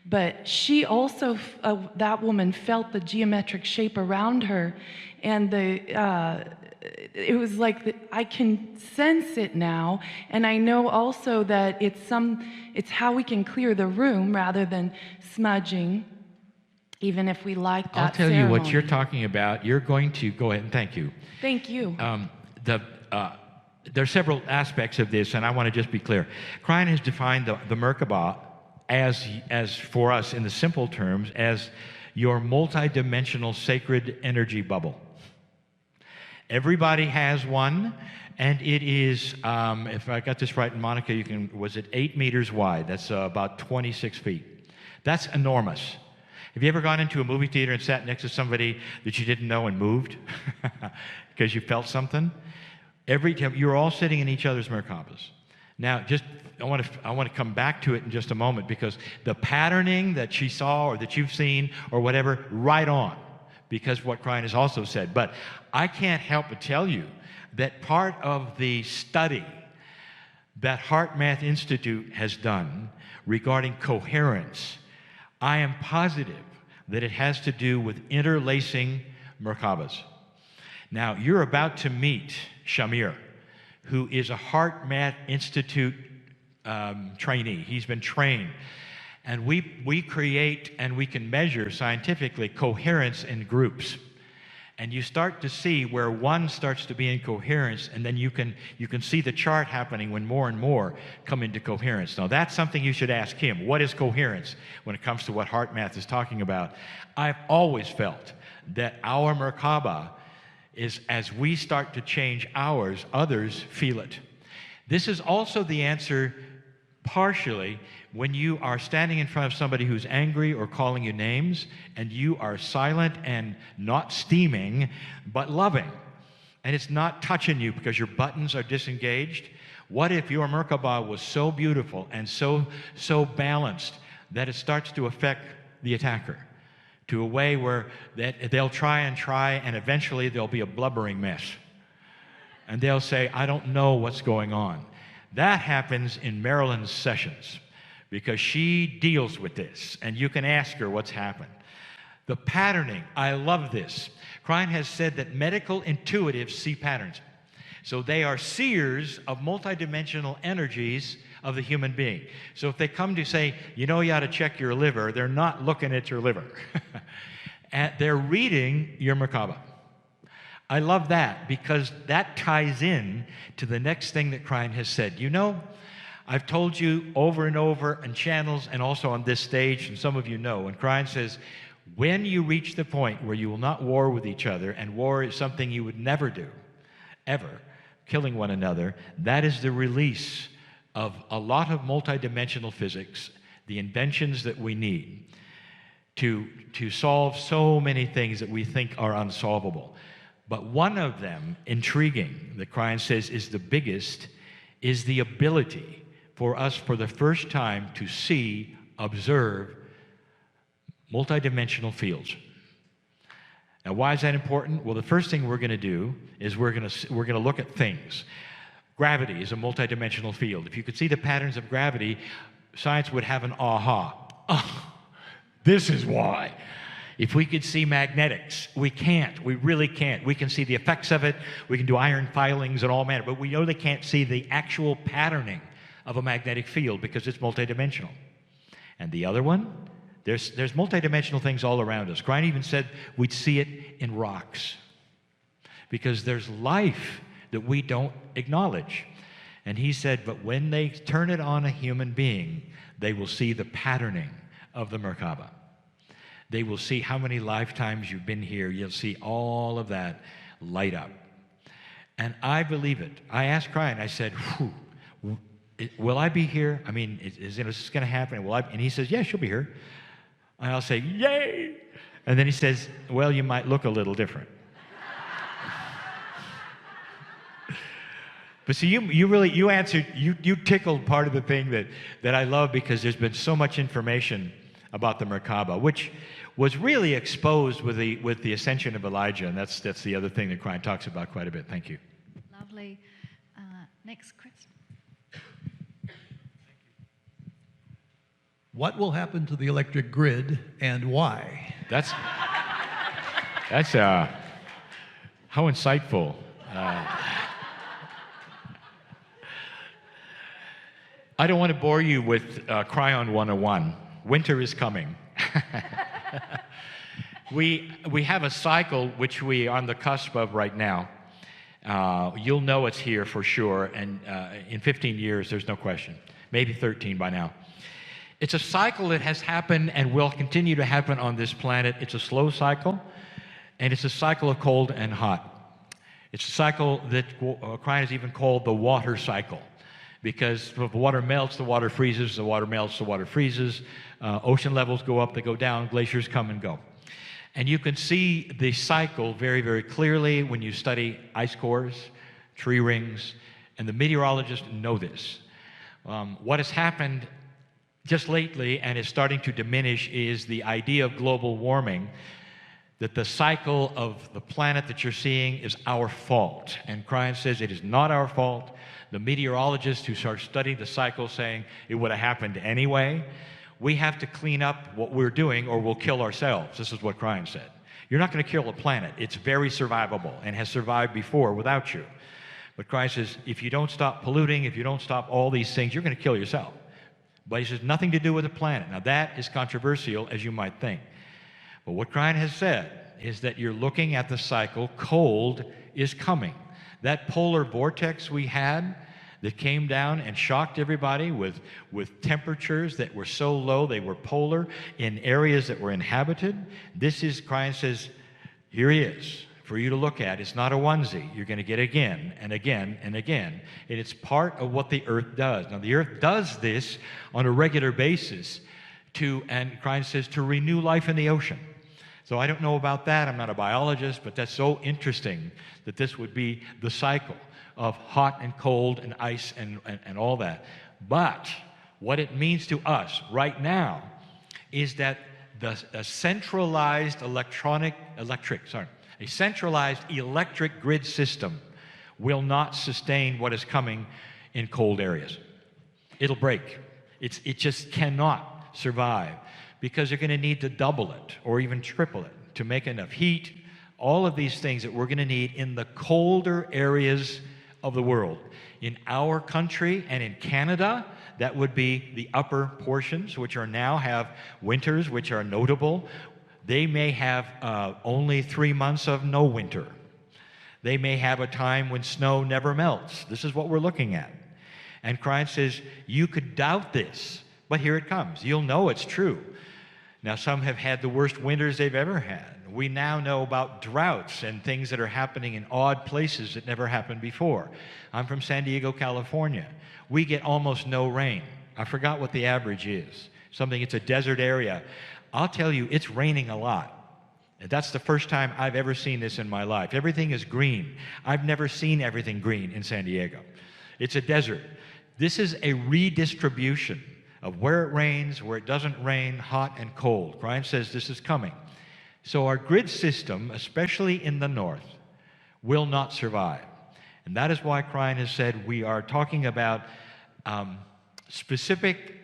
But she also, that woman, felt the geometric shape around her. And it was like, I can sense it now. And I know also that it's how we can clear the room rather than smudging, even if we like that I'll tell ceremony. you what you're talking about. You're going to go ahead and thank you. Thank you. There are several aspects of this, and I want to just be clear. Cryon has defined the Merkaba as for us in the simple terms as your multidimensional sacred energy bubble. Everybody has one, and it is, if I got this right, Monica, was it 8 meters wide? That's about 26 feet. That's enormous. Have you ever gone into a movie theater and sat next to somebody that you didn't know and moved because you felt something? Every time you're all sitting in each other's Merkabas. Now, I want to come back to it in just a moment, because the patterning that she saw or that you've seen or whatever, right on, because what Krein has also said. But I can't help but tell you that part of the study that HeartMath Institute has done regarding coherence, I am positive that it has to do with interlacing Merkabas. Now, you're about to meet Shamir, who is a HeartMath Institute trainee. He's been trained. And we create and we can measure scientifically coherence in groups. And you start to see where one starts to be in coherence, and then you can see the chart happening when more and more come into coherence. Now, that's something you should ask him. What is coherence when it comes to what HeartMath is talking about? I've always felt that our Merkaba is, as we start to change ours, others feel it. This is also the answer, partially, when you are standing in front of somebody who's angry or calling you names, and you are silent and not steaming, but loving, and it's not touching you because your buttons are disengaged. What if your Merkaba was so beautiful and so balanced that it starts to affect the attacker to a way where they'll try, and eventually there'll be a blubbering mess. And they'll say, I don't know what's going on. That happens in Marilyn's sessions, because she deals with this, and you can ask her what's happened. The patterning, I love this. Krein has said that medical intuitives see patterns. So they are seers of multidimensional energies of the human being. So if they come to say, you know, you ought to check your liver, they're not looking at your liver. And they're reading your Merkaba. I love that, because that ties in to the next thing that Krein has said. You know, I've told you over and over in channels and also on this stage, and some of you know, when Krein says, when you reach the point where you will not war with each other, and war is something you would never do, ever, killing one another, that is the release of a lot of multidimensional physics, the inventions that we need to solve so many things that we think are unsolvable. But one of them, intriguing, that Krein says is the biggest, is the ability for us for the first time to see, observe multidimensional fields. Now, why is that important? Well, the first thing we're going to do is we're going to look at things. Gravity is a multidimensional field. If you could see the patterns of gravity, science would have an aha. Oh, this is why. If we could see magnetics, we can't. We really can't. We can see the effects of it. We can do iron filings and all manner, but we know they can't see the actual patterning of a magnetic field because it's multidimensional. And the other one, there's multidimensional things all around us. Krein even said we'd see it in rocks because there's life that we don't acknowledge. And he said, but when they turn it on a human being, they will see the patterning of the Merkaba. They will see how many lifetimes you've been here. You'll see all of that light up. And I believe it. I asked Krein, I said, will I be here? I mean, is this going to happen? And he says, yeah, she'll be here. And I'll say, yay! And then he says, well, you might look a little different. But see, you answered, you tickled part of the thing that I love, because there's been so much information about the Merkaba, which was really exposed with the ascension of Elijah, and that's the other thing that Krein talks about quite a bit. Thank you. Lovely. Next question. What will happen to the electric grid and why? That's how insightful. I don't want to bore you with Cryon 101. Winter is coming. We have a cycle which we are on the cusp of right now. You'll know it's here for sure, and in 15 years, there's no question. Maybe 13 by now. It's a cycle that has happened and will continue to happen on this planet. It's a slow cycle, and it's a cycle of cold and hot. It's a cycle that Krein has even called the water cycle, because if the water melts, the water freezes, the water melts, the water freezes, ocean levels go up, they go down, glaciers come and go. And you can see the cycle very, very clearly when you study ice cores, tree rings, and the meteorologists know this. What has happened just lately and is starting to diminish is the idea of global warming, that the cycle of the planet that you're seeing is our fault. And Krein says it is not our fault. The meteorologists who start studying the cycle saying it would have happened anyway. We have to clean up what we're doing or we'll kill ourselves. This is what Krein said. You're not going to kill a planet. It's very survivable and has survived before without you. But Krein says, if you don't stop polluting, if you don't stop all these things, you're going to kill yourself. But he says, nothing to do with the planet. Now that is controversial, as you might think. But what Krein has said is that you're looking at the cycle. Cold is coming. That polar vortex we had that came down and shocked everybody with temperatures that were so low they were polar in areas that were inhabited. This is, Krein says, here he is for you to look at. It's not a onesie. You're going to get again and again and again. And it's part of what the Earth does. Now, the Earth does this on a regular basis and Krein says, to renew life in the ocean. So I don't know about that. I'm not a biologist, but that's so interesting that this would be the cycle of hot and cold and ice and all that. But what it means to us right now is that a centralized electric grid system will not sustain what is coming in cold areas. It'll break. It just cannot survive, because you're going to need to double it or even triple it to make enough heat, all of these things that we're going to need in the colder areas of the world. In our country and in Canada, that would be the upper portions, which now have winters which are notable. They may have only 3 months of no winter. They may have a time when snow never melts. This is what we're looking at. And Krein says, you could doubt this, but here it comes. You'll know it's true. Now, some have had the worst winters they've ever had. We now know about droughts and things that are happening in odd places that never happened before. I'm from San Diego, California. We get almost no rain. I forgot what the average is. It's a desert area. I'll tell you, it's raining a lot. And that's the first time I've ever seen this in my life. Everything is green. I've never seen everything green in San Diego. It's a desert. This is a redistribution of where it rains, where it doesn't rain, hot and cold. Krein says this is coming. So our grid system, especially in the north, will not survive. And that is why Krein has said we are talking about specific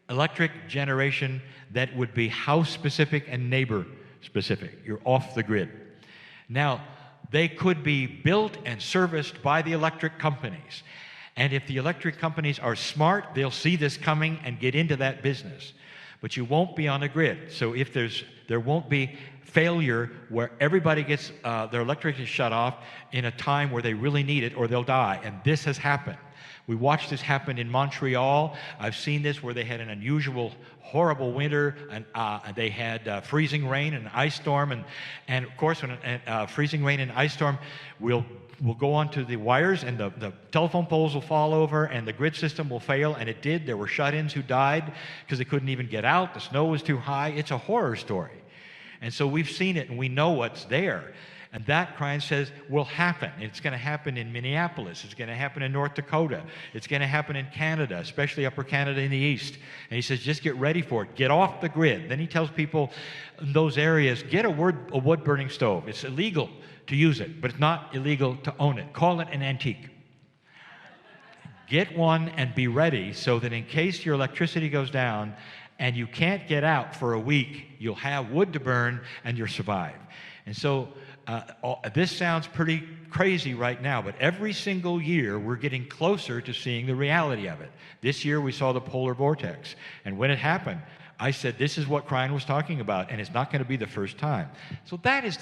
electric generation that would be house-specific and neighbor-specific. You're off the grid. Now, they could be built and serviced by the electric companies. And if the electric companies are smart, they'll see this coming and get into that business. But you won't be on a grid. So if there won't be failure where everybody gets their electricity shut off in a time where they really need it or they'll die. And this has happened. We watched this happen in Montreal. I've seen this where they had an unusual, horrible winter, and they had freezing rain and ice storm. And of course, when freezing rain and ice storm will go onto the wires, and the telephone poles will fall over, and the grid system will fail, and it did. There were shut-ins who died because they couldn't even get out. The snow was too high. It's a horror story. And so we've seen it, and we know what's there. And that, Krein says, will happen. It's going to happen in Minneapolis. It's going to happen in North Dakota. It's going to happen in Canada, especially Upper Canada in the east. And he says, just get ready for it. Get off the grid. Then he tells people in those areas, get a wood-burning stove. It's illegal to use it, but it's not illegal to own it. Call it an antique. Get one and be ready so that in case your electricity goes down and you can't get out for a week, you'll have wood to burn and you'll survive. And so this sounds pretty crazy right now, but every single year we're getting closer to seeing the reality of it. This year we saw the polar vortex, and when it happened, I said, this is what Krein was talking about, and it's not going to be the first time. So that is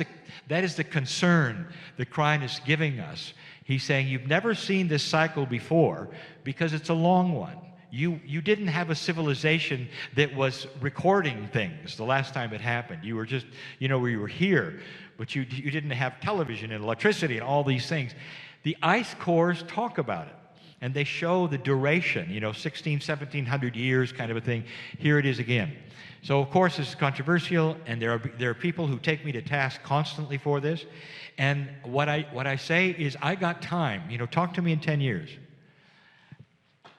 the concern that Krein is giving us. He's saying, you've never seen this cycle before because it's a long one. You didn't have a civilization that was recording things the last time it happened. You were just, you were here, but you didn't have television and electricity and all these things. The ice cores talk about it. And they show the duration, 1700 years kind of a thing. Here it is again. So, of course, this is controversial, and there are people who take me to task constantly for this. And what I say is, I got time. Talk to me in 10 years.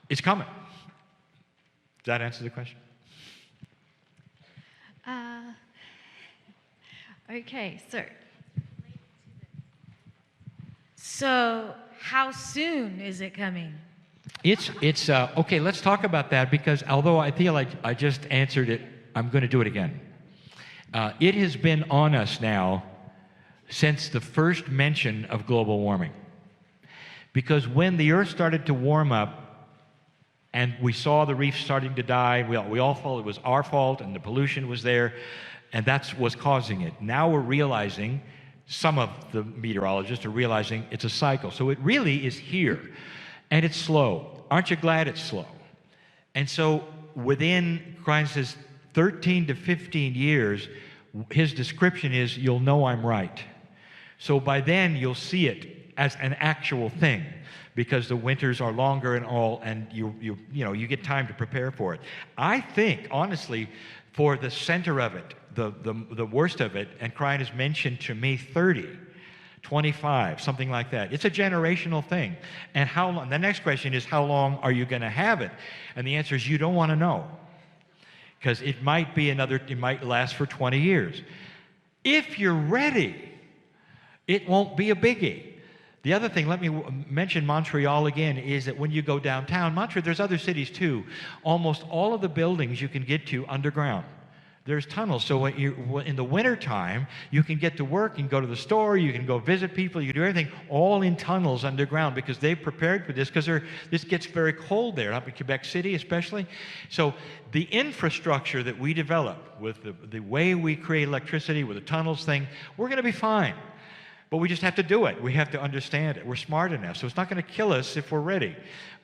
It's coming. that answer the question? Okay, so So, how soon is it coming? It's okay, let's talk about that, because although I feel like I just answered it, I'm going to do it again. It has been on us now since the first mention of global warming. Because when the Earth started to warm up and we saw the reefs starting to die, we all thought it was our fault and the pollution was there, and that's what's causing it. Now we're realizing, some of the meteorologists are realizing it's a cycle. So it really is here, and it's slow. Aren't you glad it's slow? And so within, Christ says, 13 to 15 years, his description is, you'll know I'm right. So by then, you'll see it as an actual thing, because the winters are longer and all, and you get time to prepare for it. I think, honestly, for the center of it, the worst of it, and Krein has mentioned to me 30, 25, something like that. It's a generational thing. And how long? The next question is, how long are you going to have it? And the answer is, you don't want to know, because it might last for 20 years. If you're ready, it won't be a biggie. The other thing, let me mention Montreal again, is that when you go downtown, Montreal, there's other cities too, almost all of the buildings you can get to underground. There's tunnels, so in the wintertime, you can get to work, you can go to the store, you can go visit people, you can do everything, all in tunnels underground, because they've prepared for this, because this gets very cold there, up in Quebec City especially. So the infrastructure that we develop with the way we create electricity, with the tunnels thing, we're going to be fine. But we just have to do it. We have to understand it. We're smart enough, so it's not going to kill us if we're ready.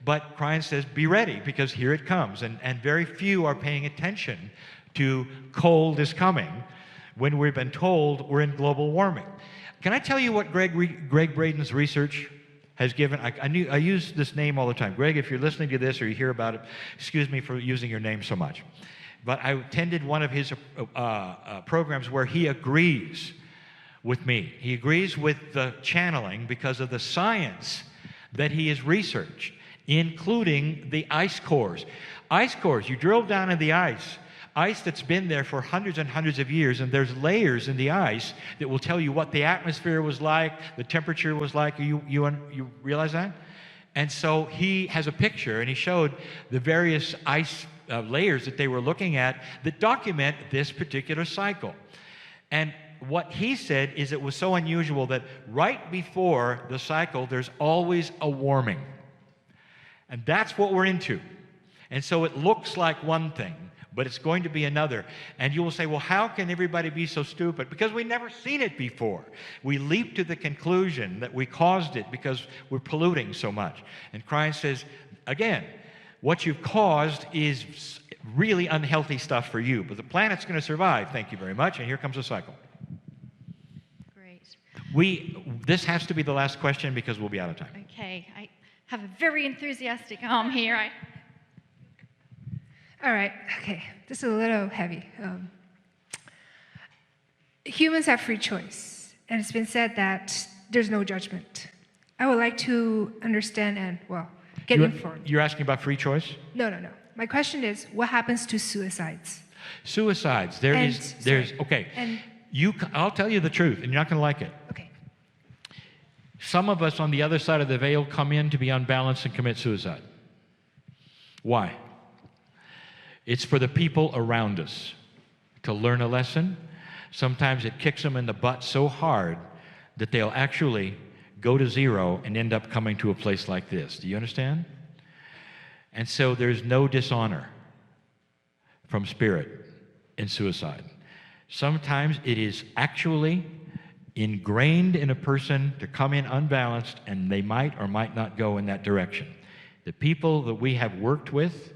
But Krein says, be ready, because here it comes, and very few are paying attention to cold is coming when we've been told we're in global warming. Can I tell you what Greg Braden's research has given? I use this name all the time. Greg, if you're listening to this or you hear about it, excuse me for using your name so much. But I attended one of his programs where he agrees with me. He agrees with the channeling because of the science that he has researched, including the ice cores. Ice cores, you drill down in the ice that's been there for hundreds and hundreds of years, and there's layers in the ice that will tell you what the atmosphere was like, the temperature was like. You realize that? And so he has a picture, and he showed the various ice layers that they were looking at that document this particular cycle. And what he said is it was so unusual that right before the cycle, there's always a warming. And that's what we're into. And so it looks like one thing, but it's going to be another. And you will say, well, how can everybody be so stupid? Because we've never seen it before. We leap to the conclusion that we caused it because we're polluting so much. And Krein says, again, what you've caused is really unhealthy stuff for you, but the planet's going to survive. Thank you very much. And here comes the cycle. Great. This has to be the last question because we'll be out of time. Okay, I have a very enthusiastic arm here. All right, okay, this is a little heavy. Humans have free choice, and it's been said that there's no judgment. I would like to understand and, get informed. You're asking about free choice? No. My question is, what happens to suicides? Suicides, okay. I'll tell you the truth, and you're not going to like it. Okay. Some of us on the other side of the veil come in to be unbalanced and commit suicide. Why? It's for the people around us to learn a lesson. Sometimes it kicks them in the butt so hard that they'll actually go to zero and end up coming to a place like this. Do you understand? And so there's no dishonor from spirit in suicide. Sometimes it is actually ingrained in a person to come in unbalanced, and they might or might not go in that direction. The people that we have worked with,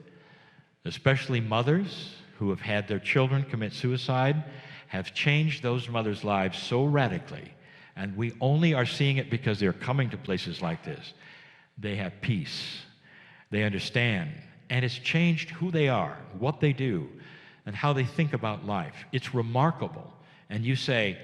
especially mothers who have had their children commit suicide, have changed those mothers' lives so radically, and we only are seeing it because they're coming to places like this. They have peace. They understand, and it's changed who they are, what they do, and how they think about life. It's remarkable. And you say,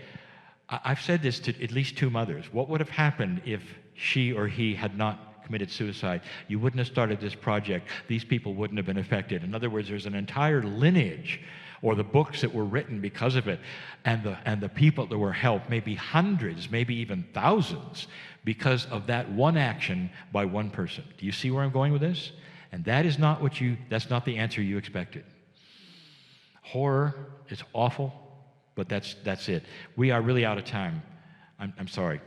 I've said this to at least 2 mothers, what would have happened if she or he had not committed suicide, you wouldn't have started this project. These people wouldn't have been affected. In other words, there's an entire lineage, or the books that were written because of it, and the people that were helped, maybe hundreds, maybe even thousands, because of that one action by one person. Do you see where I'm going with this? And that is not that's not the answer you expected. Horror is awful, but that's it. We are really out of time. I'm sorry.